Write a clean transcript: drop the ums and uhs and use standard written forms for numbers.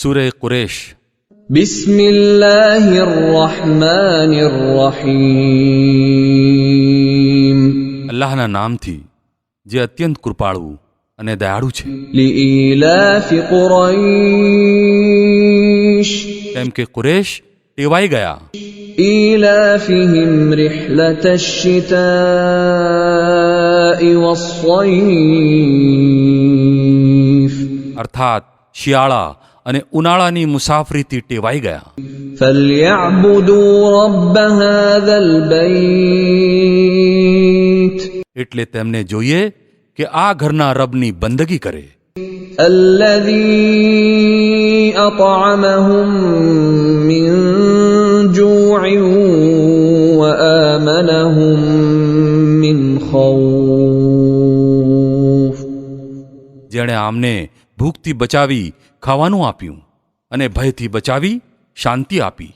સૂરે કુરેશ. બિસ્મિલ્લાહિર્રહમાનિર્રહીમ. અલ્લાહના નામથી જે અત્યંત કૃપાળુ અને દયાળુ છે. લિઈલાફિ કુરૈશ. કેમ કે કુરેશ ટેવાઈ ગયા إيلافهم رحلة الشتاء والصيف અર્થાત શિયાળા અને ઉનાળાની મુસાફરીથી ટેવાઈ ગયા. فليعبدوا رب هذا البيت એટલે તેમને જોઈએ કે આ ઘરના રબની બંદગી કરે. الذي أطعمهم من جوع وآمنهم من خوف. જેણે આમને ભૂખથી બચાવી ખાવાનું આપ્યું અને ભયથી બચાવી શાંતિ આપી.